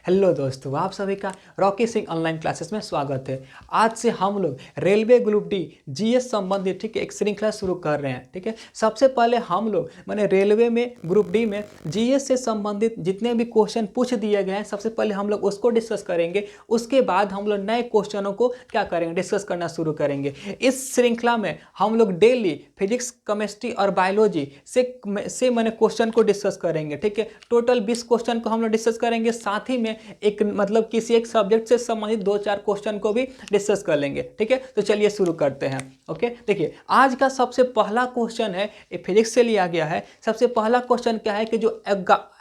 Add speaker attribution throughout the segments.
Speaker 1: Hello दोस्तों, आप सभी का रॉकी सिंह ऑनलाइन क्लासेस में स्वागत है। आज से हम लोग रेलवे ग्रुप डी जीएस संबंधित ठीक है एक श्रृंखला शुरू कर रहे हैं। ठीक है, सबसे पहले हम लोग मैंने रेलवे में ग्रुप डी में जीएस से संबंधित जितने भी क्वेश्चन पूछ दिए गए हैं सबसे पहले हम लोग उसको डिस्कस करेंगे। उसके बाद हम लोग नए क्वेश्चनों को क्या करेंगे, डिस्कस करना शुरू करेंगे। इस श्रृंखला में हम लोग डेली फिजिक्स, केमिस्ट्री और बायोलॉजी से मैंने क्वेश्चन को डिस्कस करेंगे। ठीक है, टोटल 20 क्वेश्चन को हम लोग डिस्कस करेंगे। साथ ही में एक मतलब किसी एक सब्जेक्ट से संबंधित 2-4 क्वेश्चन को भी डिस्कस कर लेंगे। ठीक है, तो चलिए शुरू करते हैं। ओके, देखिए आज का सबसे पहला क्वेश्चन है, ये फिजिक्स से लिया गया है। सबसे पहला क्वेश्चन क्या है कि जो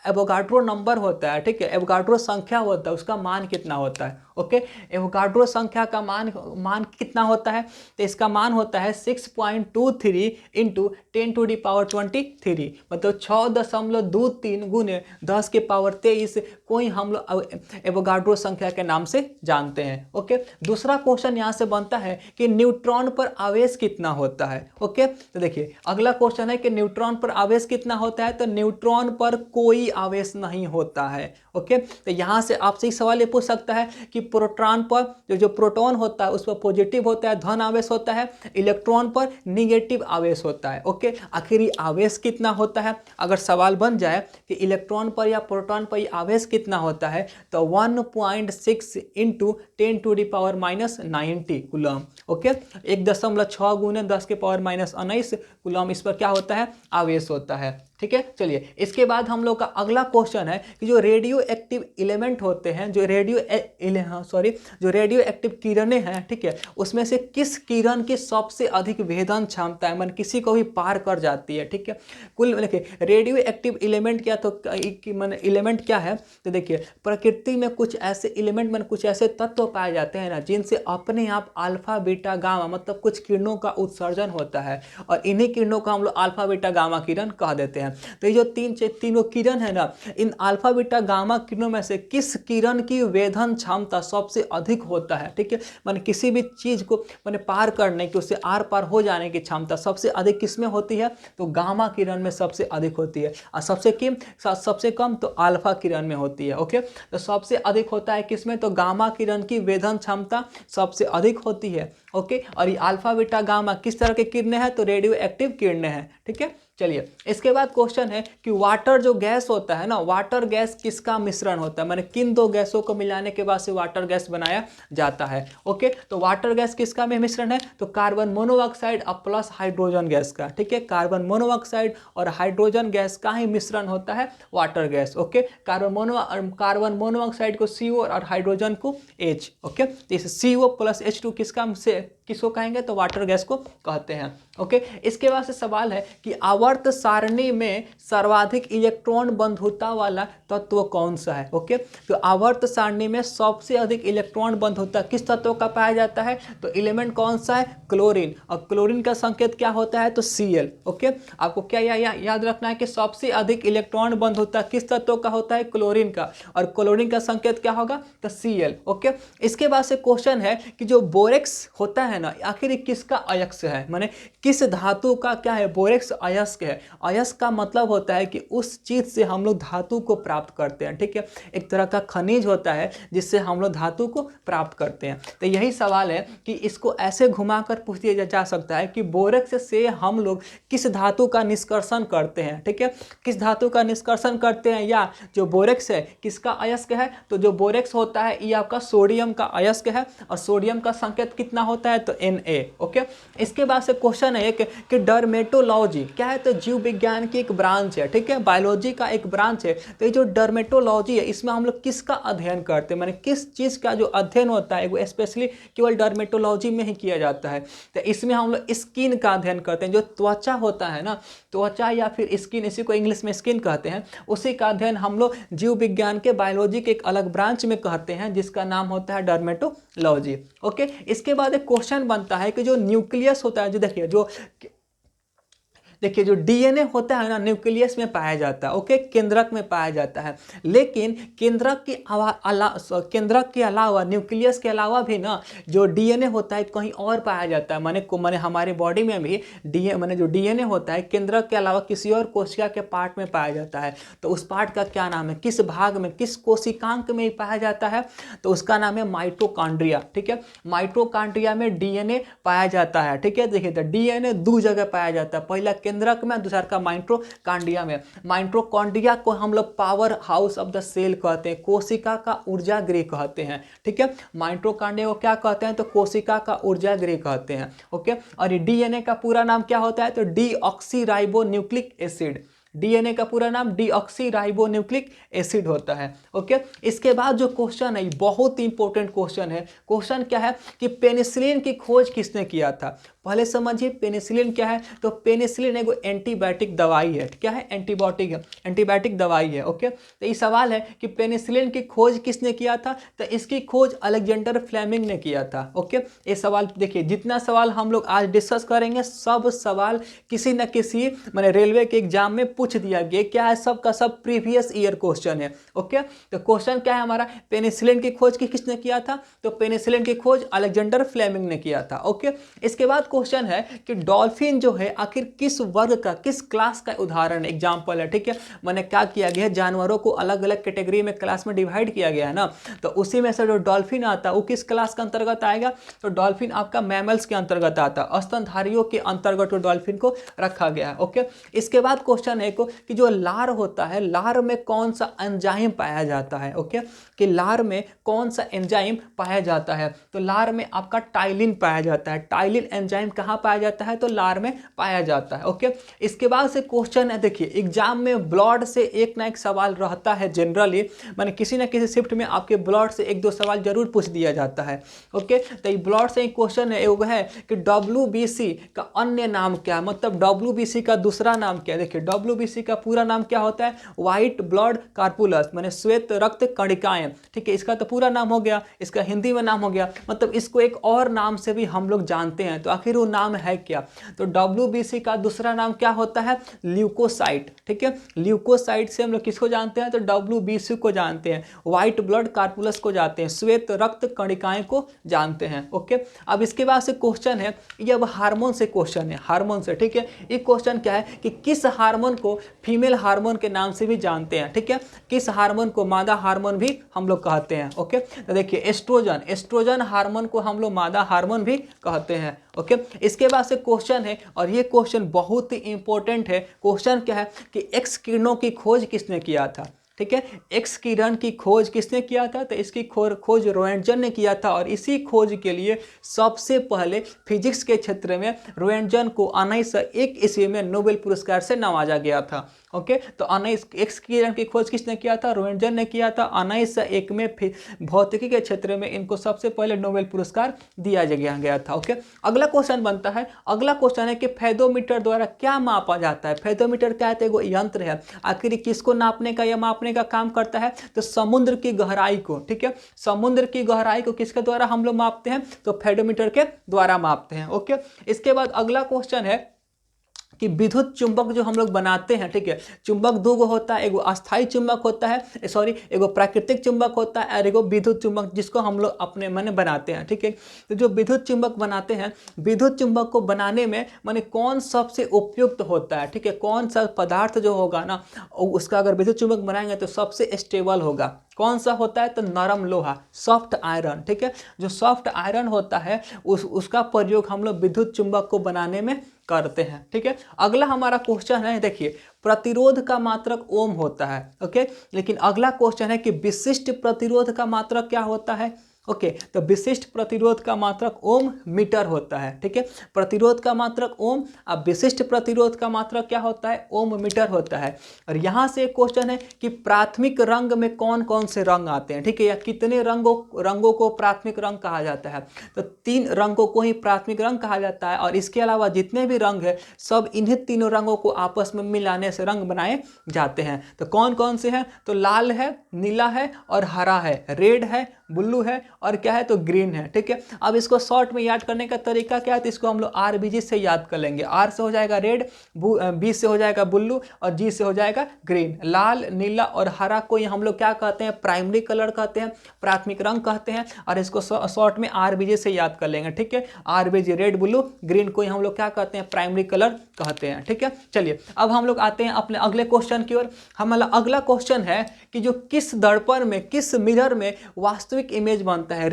Speaker 1: एवोगाड्रो नंबर होता है, ठीक है, एवोगाड्रो संख्या होता है, उसका मान कितना होता है। ओके, एवोगाड्रो संख्या का मान कितना होता है, तो इसका मान होता है 6.23 इंटू 10⁻23, मतलब 6.23 गुने 10⁻23 को ही हम लोग एवोगाड्रो संख्या के नाम से जानते हैं। ओके, दूसरा क्वेश्चन यहाँ से बनता है कि न्यूट्रॉन पर आवेश कितना होता है। ओके, तो देखिए अगला क्वेश्चन है कि न्यूट्रॉन पर आवेश कितना होता है, तो न्यूट्रॉन पर कोई आवेश नहीं होता है। ओके, तो यहाँ से आपसे एक सवाल ये पूछ सकता है कि प्रोटॉन पर जो प्रोटॉन होता है उस पर पॉजिटिव होता है, धन आवेश होता है, इलेक्ट्रॉन पर निगेटिव आवेश होता है। ओके, आखिर ये आवेश कितना होता है, अगर सवाल बन जाए कि इलेक्ट्रॉन पर या प्रोटॉन पर ये आवेश कितना होता है, तो 1.6 इंटू 10⁻90 कूलम। ओके, 1.6 गुने 10⁻19 कूलम इस पर क्या होता है, आवेश होता है। ठीक है, चलिए इसके बाद हम लोग का अगला क्वेश्चन है कि जो रेडियो एक्टिव एलिमेंट होते हैं, जो रेडियो एक्टिव किरणें हैं, ठीक है, उसमें से किस किरण की सबसे अधिक भेदन क्षमता है, मतलब किसी को भी पार कर जाती है। ठीक है, कुल देखिए रेडियो एक्टिव एलिमेंट क्या, तो मैंने एलिमेंट क्या है, तो देखिए प्रकृति में कुछ ऐसे एलिमेंट में कुछ ऐसे तत्व पाए जाते हैं ना जिनसे अपने आप अल्फा बीटा गामा मतलब कुछ किरणों का उत्सर्जन होता है, और इन्हीं किरणों को हम लोग अल्फा बीटा गामा किरण कह देते हैं। तो ये जो तीनों किरण है ना, इन अल्फा बीटा गामा किरणों में से किस किरण की वेधन क्षमता सबसे अधिक होता है। ठीक है, माने किसी भी चीज को माने पार करने की, उससे आर पार हो जाने की क्षमता सबसे अधिक किसमें होती है, तो गामा किरण में सबसे अधिक होती है, और सबसे कम तो अल्फा किरण में होती है। ओके, तो सबसे अधिक होता है किसमें, तो गामा किरण की वेधन क्षमता सबसे अधिक होती है। ओके, और ये अल्फा बीटा गामा किस तरह के किरणें हैं, तो रेडियो एक्टिव किरणें हैं। ठीक है, चलिए इसके बाद क्वेश्चन है कि वाटर जो गैस होता है ना, वाटर गैस किसका मिश्रण होता है, माने किन दो गैसों को मिलाने के बाद से वाटर गैस बनाया जाता है। ओके, तो वाटर गैस किसका में मिश्रण है, तो कार्बन मोनोऑक्साइड और प्लस हाइड्रोजन गैस का। ठीक है, कार्बन मोनोऑक्साइड और हाइड्रोजन गैस का ही मिश्रण होता है water gas. Okay, carbon monoxide को CO और हाइड्रोजन को H। ओके, तो इस CO प्लस H2 किसको कहेंगे, तो वाटर गैस को कहते हैं। ओके, इसके बाद से सवाल है कि आवर्त सारणी में सर्वाधिक इलेक्ट्रॉन बंधुता वाला तत्व कौन सा है। ओके, तो आवर्त सारणी में सबसे अधिक इलेक्ट्रॉन बंधुता किस तत्व का पाया जाता है, तो एलिमेंट कौन सा है, क्लोरीन, और क्लोरीन का संकेत क्या होता है, तो Cl। ओके, आपको क्या याद रखना है कि सबसे अधिक इलेक्ट्रॉन बंधुता किस तत्व का होता है, क्लोरीन का, और क्लोरीन का संकेत क्या होगा, तो Cl। ओके, इसके बाद से क्वेश्चन है कि जो बोरेक्स होता है ना, आखिर किसका अयस्क है, माने किस धातु का क्या है, बोरेक्स अयस्क है। अयस्क का मतलब होता है कि उस चीज से हम लोग धातु को प्राप्त करते हैं। ठीक है, एक तरह का खनिज होता है जिससे हम लोग धातु को प्राप्त करते हैं। तो यही सवाल है कि इसको ऐसे घुमाकर पूछ दिया जा सकता है कि बोरेक्स से हम लोग किस धातु का निष्कर्षण करते हैं। ठीक है, किस धातु का निष्कर्षण करते हैं, या जो बोरेक्स है किसका अयस्क है, तो जो बोरेक्स होता है ये आपका सोडियम का अयस्क है, और सोडियम का संकेत कितना होता है, तो Na। ओके, इसके बाद से क्वेश्चन है कि डर्मेटोलॉजी क्या है, तो जीव विज्ञान की एक ब्रांच है। ठीक है, बायोलॉजी का एक ब्रांच है। तो ये जो डर्मेटोलॉजी है इसमें हम लोग किसका अध्ययन करते हैं, माने किस चीज का जो अध्ययन होता है वो स्पेशली केवल डर्मेटोलॉजी में ही किया जाता है। तो इसमें हम लोग स्किन का अध्ययन करते हैं, जो त्वचा होता है ना, त्वचा या फिर स्किन, इसी को इंग्लिश में स्किन कहते हैं, उसी का अध्ययन हम लोग जीव विज्ञान के बायोलॉजी के एक अलग ब्रांच में कहते हैं जिसका नाम होता है डर्मेटोलॉजी। ओके, इसके बाद एक क्वेश्चन बनता है कि जो न्यूक्लियस होता है, जो देखिए देखिए जो डीएनए होता है ना न्यूक्लियस में पाया जाता है, ओके, केंद्रक में पाया जाता है। लेकिन केंद्रक के अलावा न्यूक्लियस के अलावा भी ना जो डीएनए होता है कहीं और पाया जाता है। माने हमारे बॉडी में भी जो डीएनए होता है केंद्रक के अलावा किसी और कोशिका के पार्ट में पाया जाता है। तो उस पार्ट का क्या नाम है, किस भाग में, किस कोशिकांक में पाया जाता है, तो उसका नाम है माइटोकॉन्ड्रिया। ठीक है, माइटोकॉन्ड्रिया में डीएनए पाया जाता है। ठीक है, देखिए डीएनए दो जगह पाया जाता है, पहला केंद्रक में, दूसरा का माइटोकॉन्ड्रिया में। माइटोकॉन्ड्रिया को हम लोग power house of the cell कहते हैं, कोशिका का ऊर्जा गृह कहते हैं। ठीक है, माइटोकॉन्ड्रिया को क्या कहते हैं, तो कोशिका का ऊर्जा गृह कहते हैं। ओके, और ये डीएनए का पूरा नाम क्या होता है, तो डीऑक्सीराइबोन्यूक्लिक एसिड। डीएनए का पूरा नाम डीऑक्सीराइबोन्यूक्लिक एसिड होता है। ओके, इसके बाद जो क्वेश्चन है बहुत इंपॉर्टेंट क्वेश्चन है। क्वेश्चन क्या है कि पेनिसिलिन की खोज किसने किया था। पहले समझिए पेनिसिलिन क्या है, तो पेनिसिलिन एक एंटीबायोटिक दवाई है। क्या है, एंटीबायोटिक है, एंटीबायोटिक दवाई है। ओके, तो ये सवाल है कि पेनिसिलिन की खोज किसने किया था, तो इसकी खोज अलेक्जेंडर फ्लेमिंग ने किया था। ओके, ये सवाल देखिए, जितना सवाल हम लोग आज डिस्कस करेंगे सब सवाल किसी न किसी मैंने रेलवे के एग्जाम में पूछ दिया गया, क्या है, सब का सब प्रीवियस ईयर क्वेश्चन है। ओके, तो क्वेश्चन क्या है हमारा, पेनिसिलिन की खोज किसने किया था, तो पेनिसिलिन की खोज अलेक्जेंडर फ्लेमिंग ने किया था। ओके, इसके बाद क्वेश्चन है कि डॉल्फिन जो है आखिर किस वर्ग का, किस क्लास का उदाहरण एग्जाम्पल है। ठीक है, मैंने क्या किया गया है, जानवरों को अलग अलग कैटेगरी में क्लास में डिवाइड किया गया है ना, तो उसी में से जो डॉल्फिन आता है वो किस क्लास के अंतर्गत आएगा, तो डॉल्फिन आपका मैमल्स के अंतर्गत आता है, स्तनधारियों के अंतर्गत डॉल्फिन को रखा गया है। ओके, इसके बाद क्वेश्चन है कि जो लार होता है, लार में कौन सा एंजाइम पाया जाता है। ओके, कि लार में कौन सा एंजाइम पाया जाता है, तो लार में आपका टाइलिन पाया जाता है। टाइलिन एंजाइम कहाँ पाया जाता है, तो लार में पाया जाता है। ओके, इसके बाद से क्वेश्चन है, देखिए एग्जाम में ब्लड से एक ना एक सवाल रहता है जनरली, माने किसी ना किसी शिफ्ट में आपके ब्लड से एक दो सवाल जरूर पूछ दिया जाता है। ओके, तो ये ब्लड से एक क्वेश्चन है, वो है कि WBC का अन्य नाम क्या है, मतलब WBC का दूसरा नाम क्या है। देखिए WBC का पूरा नाम क्या होता है, व्हाइट ब्लड कार्पुलस, माने श्वेत रक्त कणिकाएं। ठीक है, इसका तो पूरा नाम हो गया, इसका हिंदी में नाम हो गया, मतलब इसको एक और नाम से भी हम लोग जानते हैं, तो आखिर वो नाम है क्या, तो WBC का दूसरा नाम क्या होता है, ल्यूकोसाइट। ठीक है, ल्यूकोसाइट से हम लोग किसको जानते हैं, तो WBC को जानते हैं, व्हाइट ब्लड कार्पुलस को जानते हैं, श्वेत रक्त कणिकाएं को जानते हैं। ओके, अब इसके बाद से क्वेश्चन है, ये अब हार्मोन से क्वेश्चन है, हार्मोन से। ठीक है, ये क्वेश्चन क्या है कि किस हार्मोन को फीमेल हार्मोन के नाम से भी जानते हैं। ठीक है, किस हार्मोन को मादा हार्मोन भी हम लोग कहते हैं। ओके, तो देखिए एस्ट्रोजन, एस्ट्रोजन हार्मोन को हम लोग मादा हार्मोन भी कहते हैं। ओके, इसके बाद से क्वेश्चन है, और ये क्वेश्चन बहुत ही इंपॉर्टेंट है। क्वेश्चन क्या है कि एक्स किरणों की खोज किसने किया था। ठीक है, एक्स किरण की खोज किसने किया था, तो इसकी खोज रोएंटजन ने किया था, और इसी खोज के लिए सबसे पहले फिजिक्स के क्षेत्र में रोएंटजन को 1901 ईस्वी में नोबेल पुरस्कार से नवाजा गया था। ओके, तो एक्स किरण की खोज किसने किया था, रोएंटजन ने किया था। 1901 में भौतिकी के क्षेत्र में इनको सबसे पहले नोबेल पुरस्कार दिया गया था। ओके, अगला क्वेश्चन बनता है, अगला क्वेश्चन है कि फेदोमीटर द्वारा क्या मापा जाता है। फेदोमीटर क्या है, तो एगो यंत्र है, आखिर किसको नापने का या मापने का काम करता है, तो समुद्र की गहराई को। ठीक है, समुद्र की गहराई को किसके द्वारा हम लोग मापते हैं, तो फेदोमीटर के द्वारा मापते हैं। ओके, इसके बाद अगला क्वेश्चन है कि विद्युत चुंबक जो हम लोग बनाते हैं। ठीक है, चुंबक दो गो होता है, एगो अस्थाई चुंबक होता है, सॉरी एगो प्राकृतिक चुंबक होता है, और एगो विद्युत चुंबक जिसको हम लोग अपने मन बनाते हैं। ठीक है, तो जो विद्युत चुंबक बनाते हैं, विद्युत चुंबक को बनाने में माने कौन सबसे उपयुक्त होता है। ठीक है, कौन सा पदार्थ जो होगा ना उसका अगर विद्युत चुंबक बनाएंगे तो सबसे स्टेबल होगा, कौन सा होता है, तो नरम लोहा, सॉफ्ट आयरन। ठीक है, जो सॉफ्ट आयरन होता है उसका प्रयोग हम लोग विद्युत चुंबक को बनाने में करते हैं। ठीक है, अगला हमारा क्वेश्चन है, देखिए प्रतिरोध का मात्रक ओम होता है। ओके, लेकिन अगला क्वेश्चन है कि विशिष्ट प्रतिरोध का मात्रक क्या होता है। ओके, तो विशिष्ट प्रतिरोध का मात्रक ओम मीटर होता है। ठीक है, प्रतिरोध का मात्रक ओम, अब विशिष्ट प्रतिरोध का मात्रक क्या होता है, ओम मीटर होता है। और यहाँ से एक क्वेश्चन है कि प्राथमिक रंग में कौन कौन से रंग आते हैं। ठीक है, या कितने रंगों को प्राथमिक रंग कहा जाता है, तो 3 रंगों को ही प्राथमिक रंग कहा जाता है, और इसके अलावा जितने भी रंग है सब इन्हीं तीनों रंगों को आपस में मिलाने से रंग बनाए जाते हैं। तो कौन कौन से हैं, तो लाल है, नीला है और हरा है, रेड है, ब्लू है और क्या है तो ग्रीन है, ठीक है। अब इसको शॉर्ट में याद करने का तरीका क्या है, तो इसको हम लोग RBG से याद कर लेंगे। R से हो जाएगा रेड, B से हो जाएगा ब्लू और G से हो जाएगा ग्रीन। लाल, नीला और हरा को हम लोग क्या कहते हैं, प्राइमरी कलर कहते हैं, प्राथमिक रंग कहते हैं, और इसको शॉर्ट में RBG से याद कर लेंगे, ठीक है। RBG रेड ब्लू ग्रीन को हम लोग क्या कहते हैं, प्राइमरी कलर कहते हैं, ठीक है। चलिए अब हम लोग आते हैं अपने अगले क्वेश्चन की ओर। हमारा अगला क्वेश्चन है कि जो किस दर्पण में, किस मिरर में वास्तविक इमेज बनता है,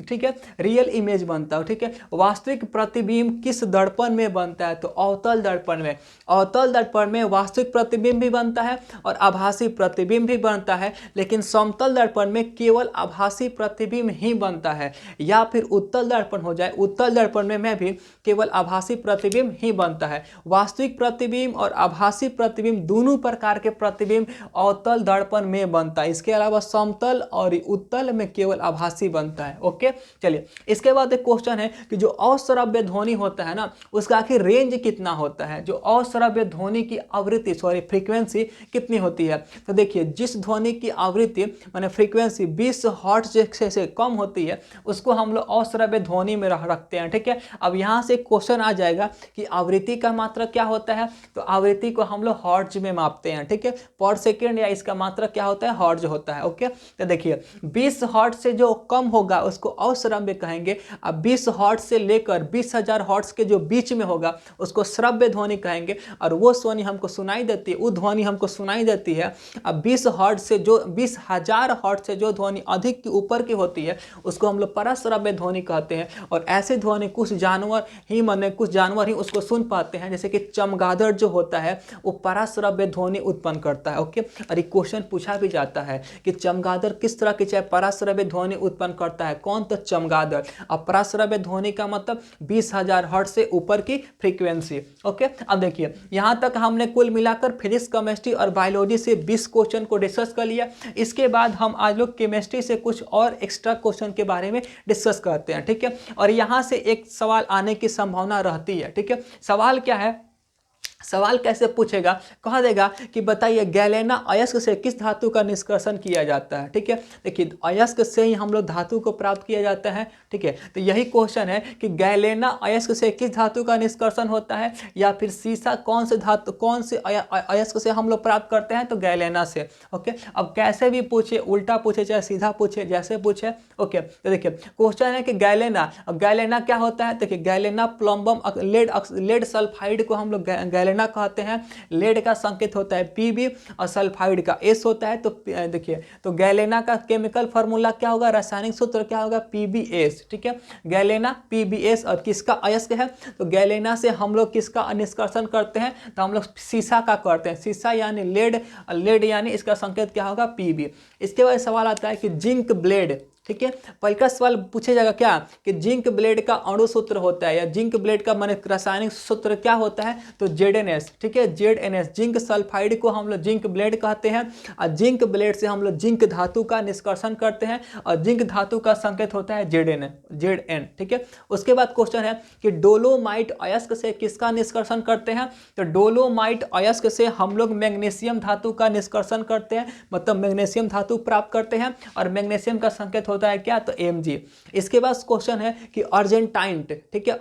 Speaker 1: ठीक है, रियल इमेज बनता है, ठीक है। वास्तविक प्रतिबिंब किस दर्पण में बनता है, तो अवतल दर्पण में। अवतल दर्पण में वास्तविक प्रतिबिंब भी बनता है और आभासी प्रतिबिंब भी बनता है, लेकिन समतल दर्पण में केवल आभासी प्रतिबिंब ही बनता है। या फिर उत्तल दर्पण हो जाए, उत्तल दर्पण में भी केवल आभासी प्रतिबिंब ही बनता है। वास्तविक प्रतिबिंब और आभासी प्रतिबिंब दोनों प्रकार के प्रतिबिंब अवतल दर्पण में बनता है। इसके अलावा समतल और उत्तल में केवल आभासी बनता है। ओके, चलिए इसके बाद एक क्वेश्चन है कि जो अश्रव्य ध्वनि होता है ना, उसका आखिर रेंज कितना होता है, जो अश्रव्य ध्वनि की आवृत्ति फ्रीक्वेंसी कितनी होती है। तो देखिए जिस ध्वनि की आवृत्ति माने फ्रीक्वेंसी 20 हर्ट्ज से कम होती है उसको हम लोग अश्रव्य ध्वनि में रखते हैं, ठीक है। अब यहाँ से क्वेश्चन आ जाएगा कि आवृत्ति का मात्रक क्या होता है, तो आवृत्ति को हम लोग हर्ट्ज में मापते हैं, ठीक है, पर सेकेंड, या इसका मात्रक क्या होता है, हर्ट्ज होता है। ओके, तो देखिए 20 हर्ट्ज से जो कम होगा उसको अश्रव्य कहेंगे। अब 20 हर्ट्ज से लेकर 20,000 हर्ट्ज के जो बीच में होगा उसको श्रव्य ध्वनि कहेंगे, और वो ध्वनि हमको सुनाई देती है, वो ध्वनि हमको सुनाई देती है। अब 20 हर्ट्ज से जो 20,000 हर्ट्ज से जो ध्वनि अधिक की ऊपर की होती है उसको हम लोग पराश्रव्य ध्वनि कहते हैं। और ऐसे ध्वनि कुछ जानवर ही उसको सुन पाते हैं, जैसे कि चमगादड़ जो होता है वो पराश्रव्य ध्वनि उत्पन्न करता है। ओके, और एक क्वेश्चन पूछा भी जाता है कि चमगादड़ किस तरह की चाहे पराश्रव्य ध्वनि उत्पन्न करता है, कौन, तो चमगादड़। अब पराश्रव्य ध्वनि का मतलब 20,000 हर्ट्ज से ऊपर की फ्रीक्वेंसी। ओके, अब देखिए यहाँ तक हमने कुल मिलाकर फिजिक्स, केमिस्ट्री और बायोलॉजी से 20 क्वेश्चन को डिस्कस कर लिया। इसके बाद हम आज लोग केमिस्ट्री से कुछ और एक्स्ट्रा क्वेश्चन के बारे में डिस्कस करते हैं, ठीक है। और यहाँ से एक सवाल आने की संभावना रहती है, ठीक है। सवाल क्या है, सवाल कैसे पूछेगा, कहा देगा कि बताइए गैलेना अयस्क से किस धातु का निष्कर्षण किया जाता है, ठीक है। देखिए अयस्क से ही हम लोग धातु को प्राप्त किया जाता है, ठीक है। तो यही क्वेश्चन है कि गैलेना अयस्क से किस धातु का निष्कर्षण होता है, या फिर सीसा कौन से अयस्क से हम लोग प्राप्त करते हैं, तो गैलेना से। ओके, अब कैसे भी पूछे, उल्टा पूछे चाहे सीधा पूछे, जैसे पूछे। ओके, तो देखिए क्वेश्चन है कि गैलेना क्या होता है, देखिए गैलेना प्लम्बम लेड सल्फाइड को हम लोग गैलेना कहते हैं। लेड का संकेत होता है Pb और सल्फाइड का S होता है। तो देखिए तो गैलेना का केमिकल फार्मूला क्या होगा, रासायनिक सूत्र क्या होगा, PbS, ठीक है। गैलेना PbS, और किसका अयस्क है, तो गैलेना से हम लोग किसका निष्कर्षण करते हैं, तो हम लोग सीसा का करते हैं। सीसा यानी लेड यानी इसका संकेत क्या होगा, Pb। इसके बाद सवाल आता है कि जिंक ब्लेड, ठीक है। पहले का सवाल पूछे जाएगा क्या कि जिंक ब्लेड का अणु सूत्र होता है, या जिंक ब्लेड का माने रासायनिक सूत्र क्या होता है, तो ZnS, ठीक है, ZnS। जिंक सल्फाइड को हम लोग जिंक ब्लेड कहते हैं, और जिंक ब्लेड से हम लोग जिंक धातु का निष्कर्षण करते हैं, और जिंक धातु का संकेत होता है Zn, ठीक है। उसके बाद क्वेश्चन है कि डोलोमाइट अयस्क से किसका निष्कर्षण करते हैं, तो डोलोमाइट अयस्क से हम लोग मैग्नीशियम धातु का निष्कर्षण करते हैं, मतलब मैग्नीशियम धातु प्राप्त करते हैं, और मैग्नीशियम का संकेत होता है क्या, तो Mg। इसके बाद क्वेश्चन है कि अर्जेंटाइट, ठीक है,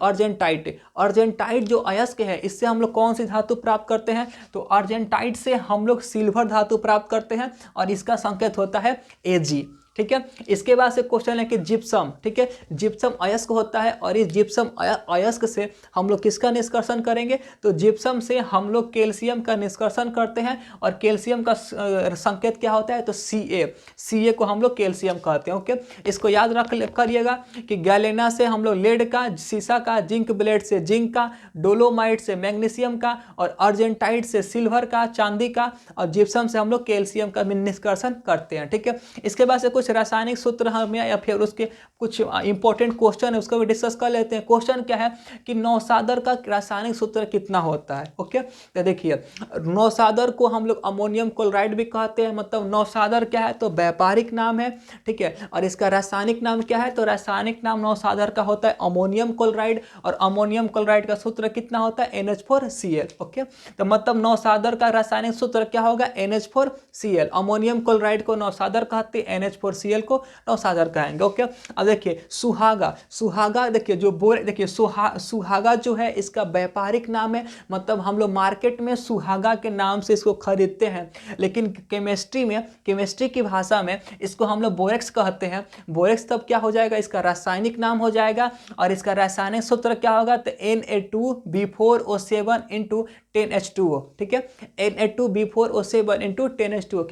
Speaker 1: अर्जेंटाइट जो अयस्क है इससे हम लोग कौन सी धातु प्राप्त करते हैं, तो अर्जेंटाइट से हम लोग सिल्वर धातु प्राप्त करते हैं, और इसका संकेत होता है Ag, ठीक है। इसके बाद से क्वेश्चन है कि जिप्सम, ठीक है, जिप्सम अयस्क होता है, और इस जिप्सम अयस्क से हम लोग किसका निष्कर्षण करेंगे, तो जिप्सम से हम लोग कैल्शियम का निष्कर्षण करते हैं, और कैल्शियम का संकेत क्या होता है, तो Ca को हम लोग कैल्शियम कहते हैं। ओके, इसको याद रख करिएगा कि गैलेना से हम लोग लेड का, सीसा का, जिंक ब्लेड से जिंक का, डोलोमाइट से मैग्नीशियम का, और अर्जेंटाइट से सिल्वर का, चांदी का, और जिप्सम से हम लोग कैल्शियम का निष्कर्षण करते हैं, ठीक है। इसके बाद से कुछ रासायनिक सूत्र हमें, या फिर उसके कुछ इंपॉर्टेंट क्वेश्चन है उसको भी डिस्कस कर लेते हैं। क्वेश्चन क्या है कि नौसादर का रासायनिक सूत्र कितना होता है। ओके, तो देखिए नौसादर को हम लोग अमोनियम क्लोराइड भी कहते हैं, मतलब नौसादर क्या है, तो व्यापारिक नाम है, ठीक है। और इसका रासायनिक नाम क्या है, तो रासायनिक नाम नौसादर का होता है अमोनियम क्लोराइड, और अमोनियम क्लोराइड का सूत्र कितना होता है, NH4Cl। ओके, तो मतलब नौसादर का रासायनिक सूत्र क्या होगा, NH4Cl। अमोनियम क्लोराइड को नौसादर कहते हैं, NH4 Cl को नौसागर कहेंगे। ओके, अब देखिए सुहागा देखिए जो देखिए सुहागा जो है इसका व्यापारिक नाम है, मतलब हम लोग मार्केट में सुहागा के नाम से इसको खरीदते हैं, लेकिन केमिस्ट्री की भाषा में इसको हम लोग बोरेक्स कहते हैं। बोरेक्स तब क्या हो जाएगा, इसका रासायनिक नाम हो जाएगा, और इसका रासायनिक सूत्र क्या होगा, तो Na2B4O7 इंटू 10H2O। ठीक है, Na2B4O7 इंटू 10H2O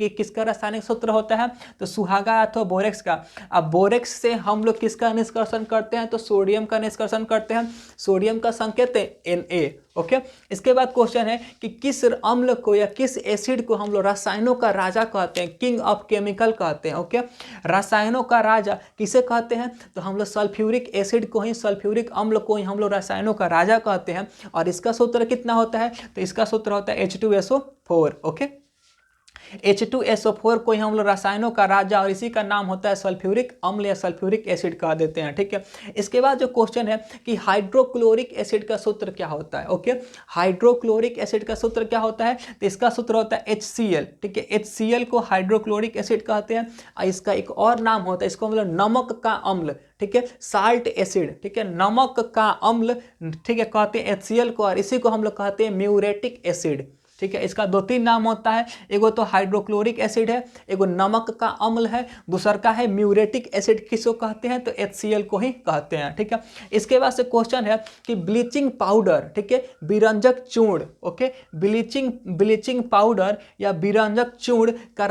Speaker 1: किसका रासायनिक सूत्र होता है, तो सुहागा अथवा बोरेक्स का। अब बोरेक्स से हम लोग किसका निष्कर्षण करते हैं, तो सोडियम का निष्कर्षण करते हैं। सोडियम का संकेत है Na। ओके, इसके बाद क्वेश्चन है कि किस अम्ल को या किस एसिड को हम लोग रसायनों का राजा कहते हैं, किंग ऑफ केमिकल कहते हैं। ओके, रसायनों का राजा किसे कहते हैं, तो हम लोग सल्फ्यूरिक एसिड को ही, सल्फ्यूरिक अम्ल को ही हम लोग रसायनों का राजा कहते हैं। और इसका सूत्र कितना होता है, तो इसका सूत्र होता है H2SO4। ओके, H2SO4 को ही हम लोग रसायनों का राजा और इसी का नाम होता है सल्फ्यूरिक अम्ल या सल्फ्यूरिक एसिड कह देते हैं। ठीक है, इसके बाद जो क्वेश्चन है कि हाइड्रोक्लोरिक एसिड का सूत्र क्या होता है। ओके, हाइड्रोक्लोरिक एसिड का सूत्र क्या होता है, तो इसका सूत्र होता है HCl। ठीक है, HCl को हाइड्रोक्लोरिक एसिड कहते हैं। इसका एक और नाम होता है, इसको हम लोग नमक का अम्ल, ठीक है, साल्ट एसिड, ठीक है, नमक का अम्ल, ठीक है, कहते हैं HCl को, और इसी को हम लोग कहते हैं म्यूरेटिक एसिड। ठीक है, इसका 2-3 नाम होता है, एगो तो हाइड्रोक्लोरिक एसिड है, एगो नमक का अम्ल है, दूसर का है म्यूरेटिक एसिड। किसको कहते हैं, तो HCl को ही कहते हैं। ठीक है, इसके बाद से क्वेश्चन है कि ब्लीचिंग पाउडर, ठीक है, विरंजक चूर्ण, ओके, ब्लीचिंग पाउडर या विरंजक चूर्ण का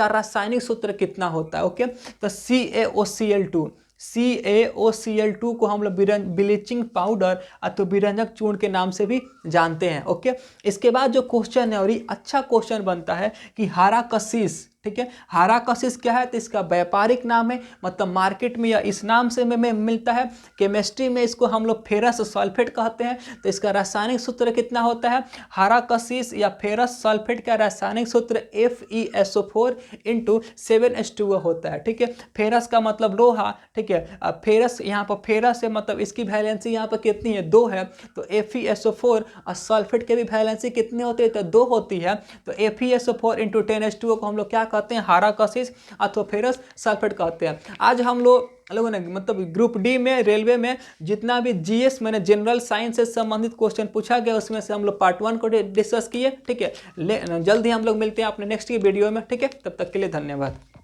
Speaker 1: रासायनिक सूत्र कितना होता है। ओके, तो CaOCl2 CaOCl2 को हम लोग ब्लीचिंग पाउडर अथवा विरंजक चूर्ण के नाम से भी जानते हैं। ओके, इसके बाद जो क्वेश्चन है और ये अच्छा क्वेश्चन बनता है कि हाराकसिस, ठीक है, हाराकसिस क्या है, तो इसका व्यापारिक नाम है, मतलब मार्केट में या इस नाम से में मिलता है। केमिस्ट्री में इसको हम लोग फेरस सल्फेट कहते हैं। तो इसका रासायनिक सूत्र कितना होता है, हाराकसिस या फेरस सल्फेट का रासायनिक सूत्र FeSO4 इंटू 7H2O होता है। ठीक है, फेरस का मतलब लोहा, ठीक है, फेरस यहाँ पर फेरस है, मतलब इसकी वैलेंसी यहाँ पर कितनी है, 2 है। तो FeSO4 और सल्फेट के भी वैलेंसी कितनी होती है, तो 2 होती है। तो FeSO4 इंटू 10H2O को हम लोग क्या कहते हैं, हाराकसिस अथवा फेरस सल्फेट कहते हैं। आज हम लोगों ने मतलब ग्रुप डी में रेलवे में जितना भी GS मैंने जनरल साइंस से संबंधित क्वेश्चन पूछा गया उसमें से हम लोग पार्ट 1 को डिस्कस किए। ठीक है, जल्द ही हम लोग मिलते हैं अपने नेक्स्ट की वीडियो में। ठीक है, तब तक के लिए धन्यवाद।